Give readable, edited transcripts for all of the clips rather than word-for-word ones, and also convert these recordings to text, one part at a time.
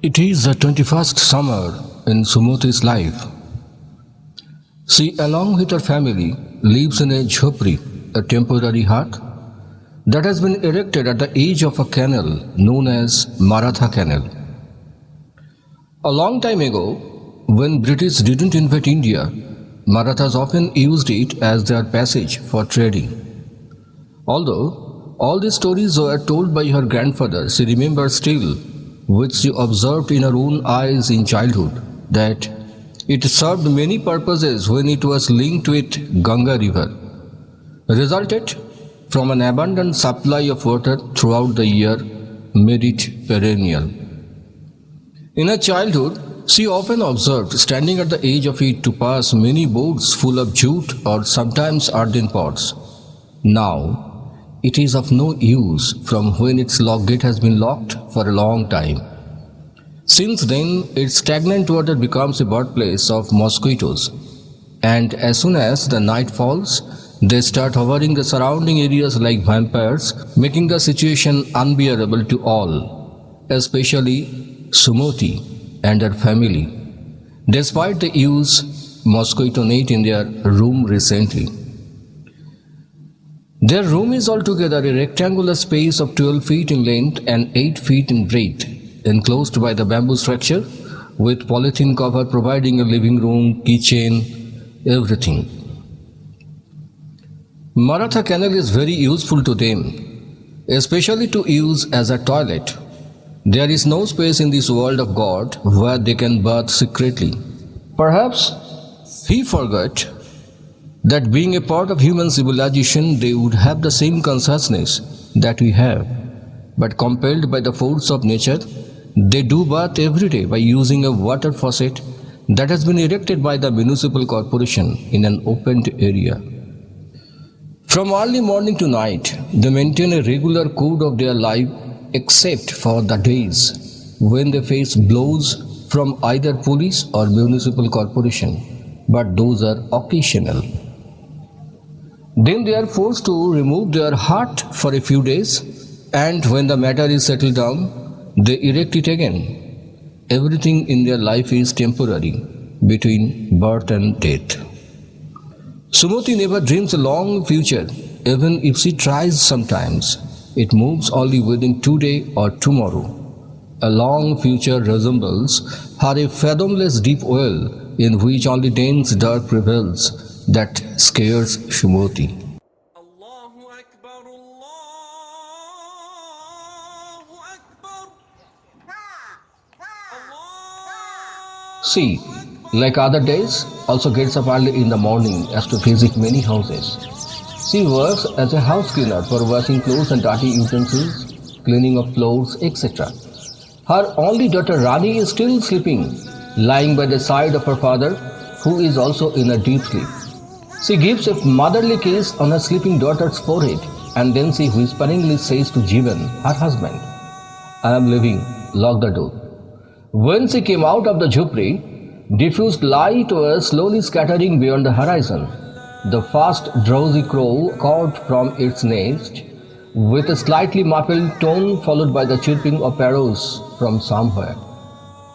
It is the 21st summer in Sumati's life. She, along with her family, lives in a jhopri, a temporary hut that has been erected at the edge of a canal known as Maratha Canal. A long time ago, when British didn't invade India, Marathas often used it as their passage for trading. Although all these stories were told by her grandfather, she remembers still, which she observed in her own eyes in childhood, that it served many purposes when it was linked with Ganga river, resulted from an abundant supply of water throughout the year, made it perennial. In her childhood, she often observed standing at the edge of it to pass many boats full of jute or sometimes earthen pots. Now, it is of no use from when its lock gate has been locked for a long time. Since then, its stagnant water becomes a birthplace of mosquitoes, and as soon as the night falls, they start hovering the surrounding areas like vampires, making the situation unbearable to all, especially Sumati and her family, despite the use mosquito net in their room recently. Their room is altogether a rectangular space of 12 feet in length and 8 feet in breadth, enclosed by the bamboo structure, with polythene cover providing a living room, kitchen, everything. Maratha Canal is very useful to them, especially to use as a toilet. There is no space in this world of God where they can bath secretly. Perhaps he forgot that being a part of human civilization, they would have the same consciousness that we have. But compelled by the force of nature, they do bath every day by using a water faucet that has been erected by the municipal corporation in an opened area. From early morning to night, they maintain a regular code of their life except for the days when they face blows from either police or municipal corporation, but those are occasional. Then they are forced to remove their hut for a few days, and when the matter is settled down, they erect it again. Everything in their life is temporary, between birth and death. Sumati never dreams a long future, even if she tries sometimes. It moves only within today or tomorrow. A long future resembles her a fathomless deep well in which only dense dark prevails that scares Sumati. Allahu Akbar, Allahu Akbar, She, like other days, also gets up early in the morning as to visit many houses. She works as a house cleaner for washing clothes and dirty utensils, cleaning of floors, etc. Her only daughter Rani is still sleeping, lying by the side of her father, who is also in a deep sleep. She gives a motherly kiss on her sleeping daughter's forehead, and then she whisperingly says to Jivan, her husband, "I am leaving, lock the door." When she came out of the jhopri, diffused light was slowly scattering beyond the horizon. The first drowsy crow cawed from its nest with a slightly muffled tone, followed by the chirping of parrots from somewhere.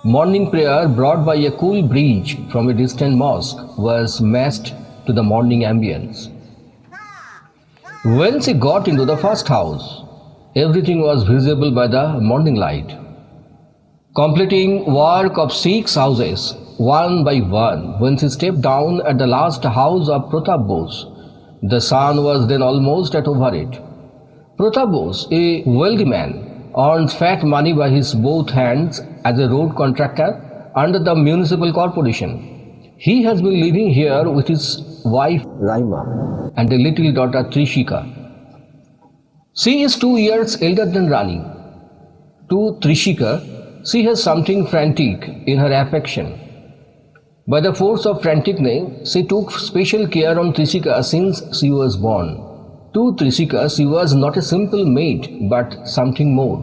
Morning prayer brought by a cool breeze from a distant mosque was matched to the morning ambience. When she got into the first house, everything was visible by the morning light. Completing work of 6 houses, one by one, when she stepped down at the last house of Pratap Bose, the sun was then almost at over it. Pratap Bose, a wealthy man, earns fat money by his both hands as a road contractor under the municipal corporation. He has been living here with his wife Raima and a little daughter Trishika. She is 2 years elder than Rani. To Trishika, she has something frantic in her affection. By the force of franticness, she took special care on Trishika since she was born. To Trishika, she was not a simple maid, but something more.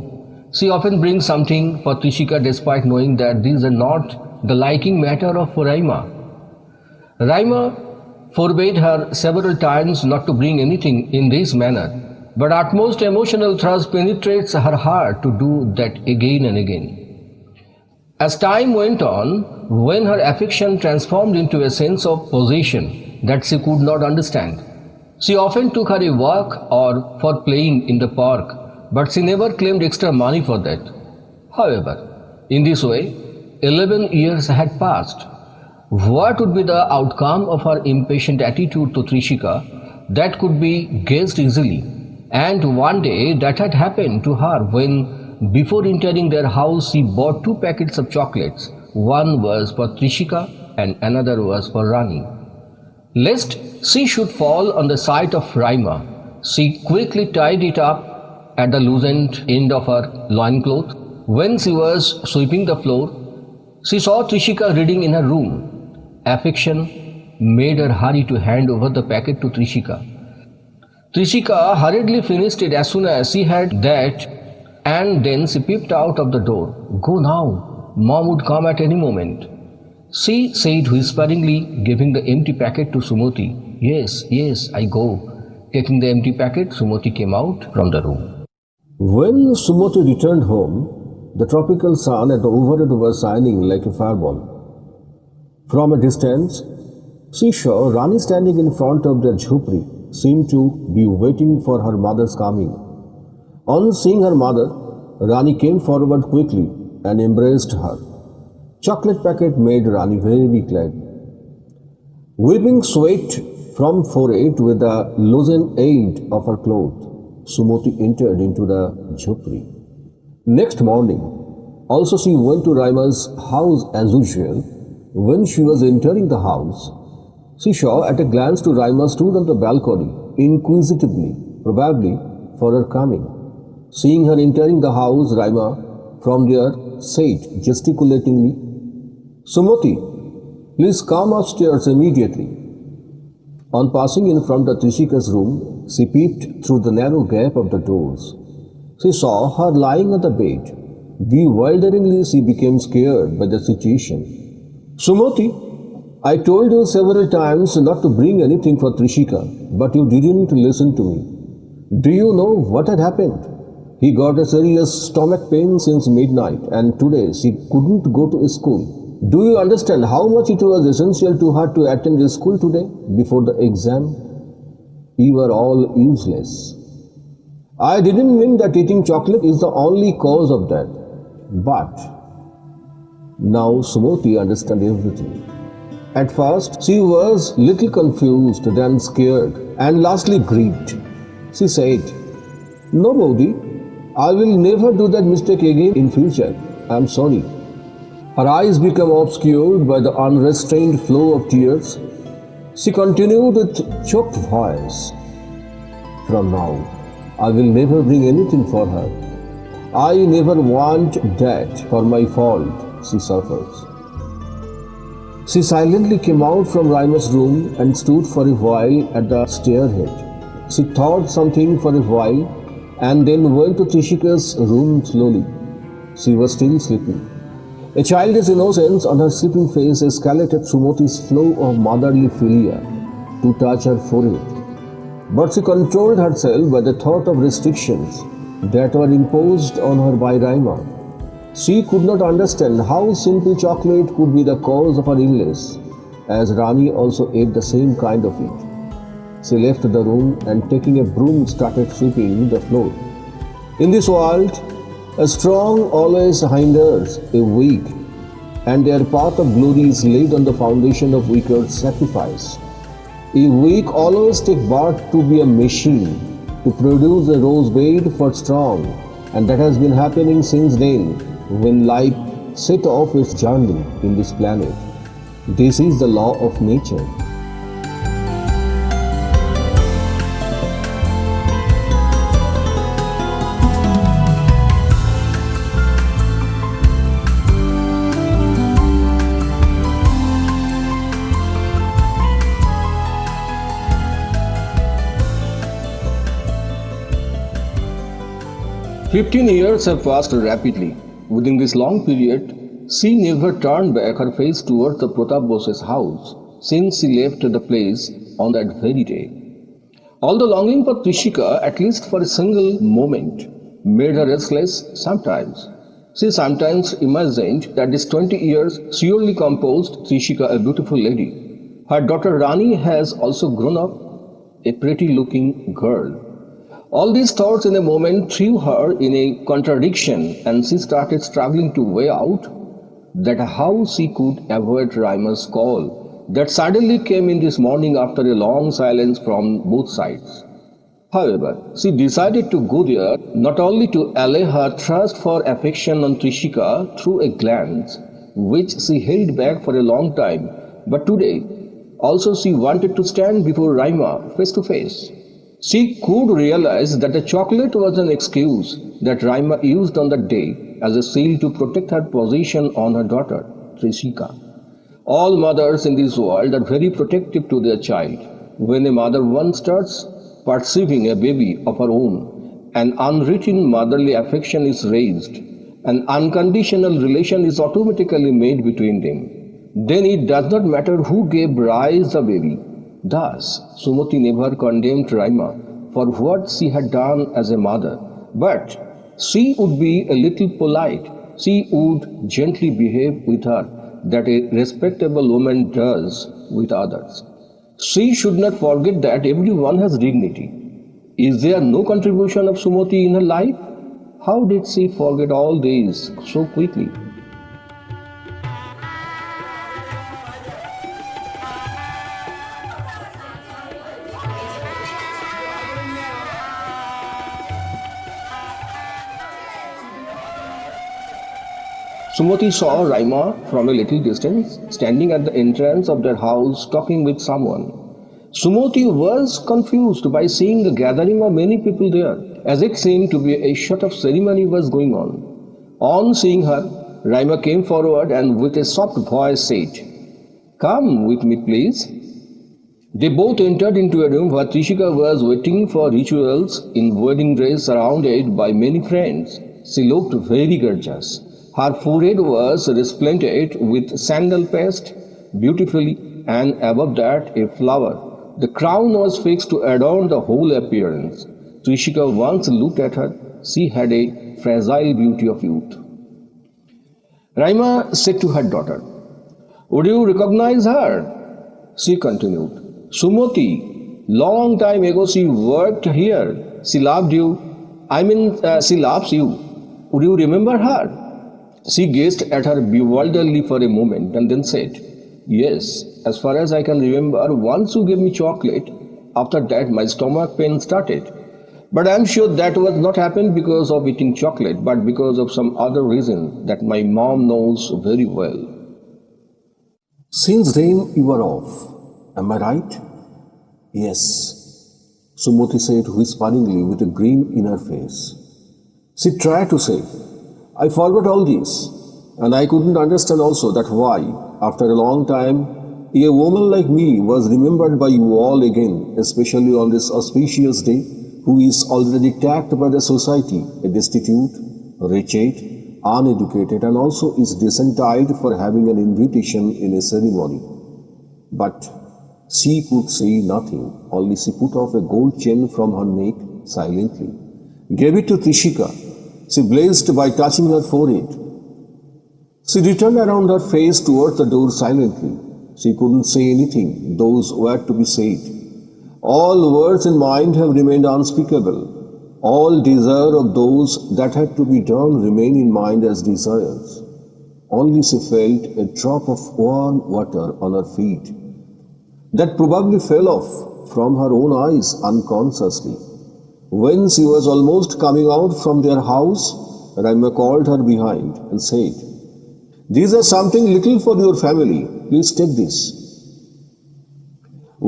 She often brings something for Trishika despite knowing that these are not the liking matter of Raima. Raima forbade her several times not to bring anything in this manner, but utmost emotional thrust penetrates her heart to do that again and again. As time went on, when her affection transformed into a sense of possession that she could not understand, she often took her a walk or for playing in the park, but she never claimed extra money for that. However, in this way, 11 years had passed. What would be the outcome of her impatient attitude to Trishika? That could be guessed easily. And one day that had happened to her when, before entering their house, she bought 2 packets of chocolates. One was for Trishika and another was for Rani. Lest she should fall on the sight of Raima, she quickly tied it up at the loosened end of her loincloth. When she was sweeping the floor, she saw Trishika reading in her room. Affection made her hurry to hand over the packet to Trishika. Trishika hurriedly finished it as soon as she had that, and then she peeped out of the door. "Go now, Mom would come at any moment," she said whisperingly, giving the empty packet to Sumati. Yes, yes, I go." Taking the empty packet, Sumati came out from the room. When Sumati returned home, the tropical sun at the overhead was shining like a fireball. From a distance, she saw Rani standing in front of the jhopri, seemed to be waiting for her mother's coming. On seeing her mother, Rani came forward quickly and embraced her. Chocolate packet made Rani very glad. Wiping sweat from forehead with the loosened end of her cloth, Sumati entered into the jhopri. Next morning, also she went to Raima's house as usual. When she was entering the house, she saw at a glance to Raima stood on the balcony, inquisitively, probably for her coming. Seeing her entering the house, Raima from there said gesticulatingly, "Sumati, please come upstairs immediately." On passing in front of Trishika's room, she peeped through the narrow gap of the doors. She saw her lying on the bed. Bewilderingly, she became scared by the situation. "Sumati, I told you several times not to bring anything for Trishika, but you didn't listen to me. Do you know what had happened? He got a serious stomach pain since midnight, and today she couldn't go to school. Do you understand how much it was essential to her to attend school today before the exam? You are all useless. I didn't mean that eating chocolate is the only cause of that, but..." Now Sumati understood everything. At first, she was little confused, then scared, and lastly grieved. She said, "No, Bodhi, I will never do that mistake again in future. I am sorry." Her eyes became obscured by the unrestrained flow of tears. She continued with choked voice, "From now, I will never bring anything for her. I never want that for my fault," she suffers. She silently came out from Raima's room and stood for a while at the stairhead. She thought something for a while and then went to Trishika's room slowly. She was still sleeping. A childish innocence on her sleeping face escalated Sumati's flow of motherly philia to touch her forehead. But she controlled herself by the thought of restrictions that were imposed on her by Raima. She could not understand how simple chocolate could be the cause of her illness, as Rani also ate the same kind of it. She left the room and taking a broom started sweeping the floor. In this world, a strong always hinders a weak, and their path of glory is laid on the foundation of weaker sacrifice. A weak always takes birth to be a machine, to produce a rose bed for strong, and that has been happening since then, when life set off its journey in this planet. This is the law of nature. "15 years have passed rapidly. Within this long period, she never turned back her face towards the Pratap Bose's house since she left the place on that very day. Although longing for Trishika, at least for a single moment, made her restless sometimes, She sometimes imagined that these 20 years surely composed Trishika a beautiful lady. Her daughter Rani has also grown up, a pretty looking girl. All these thoughts in a moment threw her in a contradiction, and she started struggling to weigh out that how she could avoid Raima's call that suddenly came in this morning after a long silence from both sides. However, she decided to go there not only to allay her thirst for affection on Trishika through a glance, which she held back for a long time, but today also she wanted to stand before Raima face to face. She could realize that the chocolate was an excuse that Raima used on that day as a shield to protect her position on her daughter, Trishika. All mothers in this world are very protective to their child. When a mother once starts perceiving a baby of her own, an unwritten motherly affection is raised, an unconditional relation is automatically made between them. Then it does not matter who gave rise the baby. Thus, Sumati never condemned Raima for what she had done as a mother, but she would be a little polite. She would gently behave with her that a respectable woman does with others. She should not forget that everyone has dignity. Is there no contribution of Sumati in her life? How did she forget all these so quickly? Sumati saw Raima from a little distance, standing at the entrance of their house talking with someone. Sumati was confused by seeing the gathering of many people there, as it seemed to be a sort of ceremony was going on. On seeing her, Raima came forward and with a soft voice said, "Come with me, please." They both entered into a room where Trishika was waiting for rituals in wedding dress surrounded by many friends. She looked very gorgeous. Her forehead was resplendent with sandal paste beautifully, and above that a flower. The crown was fixed to adorn the whole appearance. Trishika once looked at her. She had a fragile beauty of youth. Raima said to her daughter, "Would you recognize her?" She continued, "Sumati, long time ago she worked here. She loved you. She loves you. Would you remember her?" She gazed at her bewilderedly for a moment and then said, "Yes, as far as I can remember, once you gave me chocolate. After that, my stomach pain started. But I am sure that was not happened because of eating chocolate, but because of some other reason that my mom knows very well." Since then you were off. Am I right? Yes, Sumati said whisperingly with a grin in her face. She tried to say, "I forgot all this, and I couldn't understand also that why, after a long time, a woman like me was remembered by you all again, especially on this auspicious day, who is already tagged by the society, a destitute, wretched, uneducated, and also is disentangled for having an invitation in a ceremony." But she could say nothing, only she put off a gold chain from her neck silently, gave it to Trishika. She blessed by touching her forehead. She returned around her face towards the door silently. She couldn't say anything, those were to be said. All words in mind have remained unspeakable. All desire of those that had to be done remain in mind as desires. Only she felt a drop of warm water on her feet that probably fell off from her own eyes unconsciously. When she was almost coming out from their house, Raima called her behind and said, "These are something little for your family. Please take this."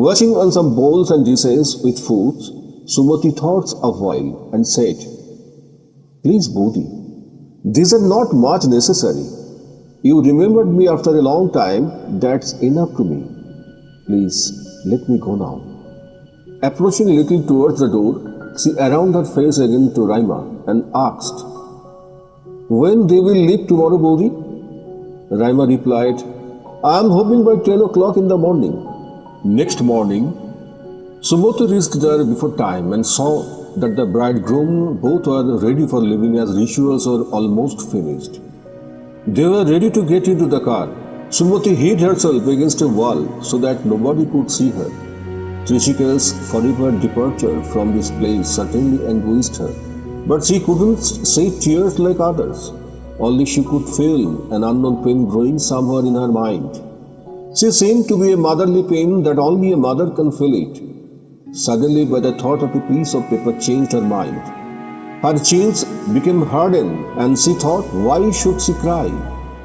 Watching on some bowls and dishes with foods, Sumati thought a while and said, "Please, Bodhi, these are not much necessary. You remembered me after a long time. That's enough to me. Please, let me go now." Approaching a little towards the door, she around her face again to Raima and asked, "When they will leave tomorrow, Bodhi?" Raima replied, "I am hoping by 10 o'clock in the morning." Next morning, Sumati reached there before time and saw that the bridegroom both were ready for leaving as rituals were almost finished. They were ready to get into the car. Sumati hid herself against a wall so that nobody could see her. Trishika's forever departure from this place certainly anguished her, but she couldn't shed tears like others. Only she could feel an unknown pain growing somewhere in her mind. She seemed to be a motherly pain that only a mother can feel it. Suddenly, by the thought of a piece of paper changed her mind. Her cheeks became hardened, and she thought, why should she cry?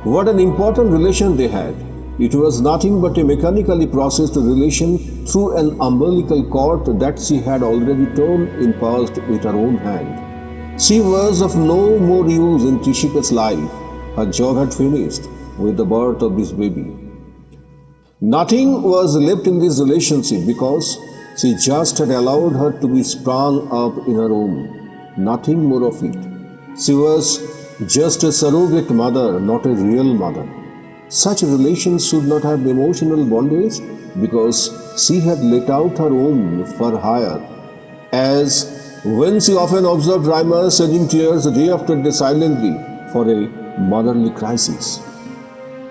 What an important relation they had. It was nothing but a mechanically processed relation through an umbilical cord that she had already torn in past with her own hand. She was of no more use in Trishika's life. Her job had finished with the birth of this baby. Nothing was left in this relationship because she just had allowed her to be sprung up in her womb. Nothing more of it. She was just a surrogate mother, not a real mother. Such relations should not have emotional bondage because she had let out her womb for hire. As when she often observed Raima shedding tears day after day silently for a motherly crisis.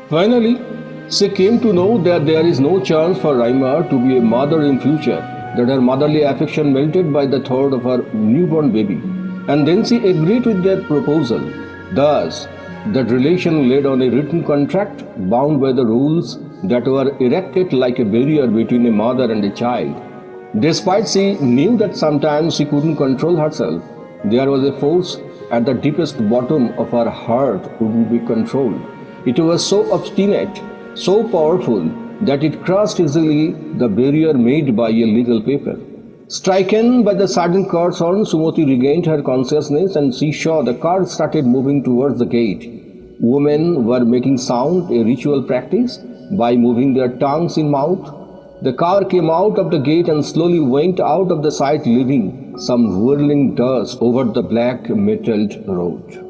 Finally, she came to know that there is no chance for Raima to be a mother in future, that her motherly affection melted by the thought of her newborn baby. And then she agreed with their proposal. Thus, that relation led on a written contract bound by the rules that were erected like a barrier between a mother and a child. Despite she knew that sometimes she couldn't control herself, there was a force at the deepest bottom of her heart wouldn't be controlled. It was so obstinate, so powerful, that it crossed easily the barrier made by a legal paper. Stricken by the sudden car's horn, Sumati regained her consciousness and she saw the car started moving towards the gate. Women were making sound, a ritual practice, by moving their tongues in mouth. The car came out of the gate and slowly went out of the sight, leaving some whirling dust over the black metalled road.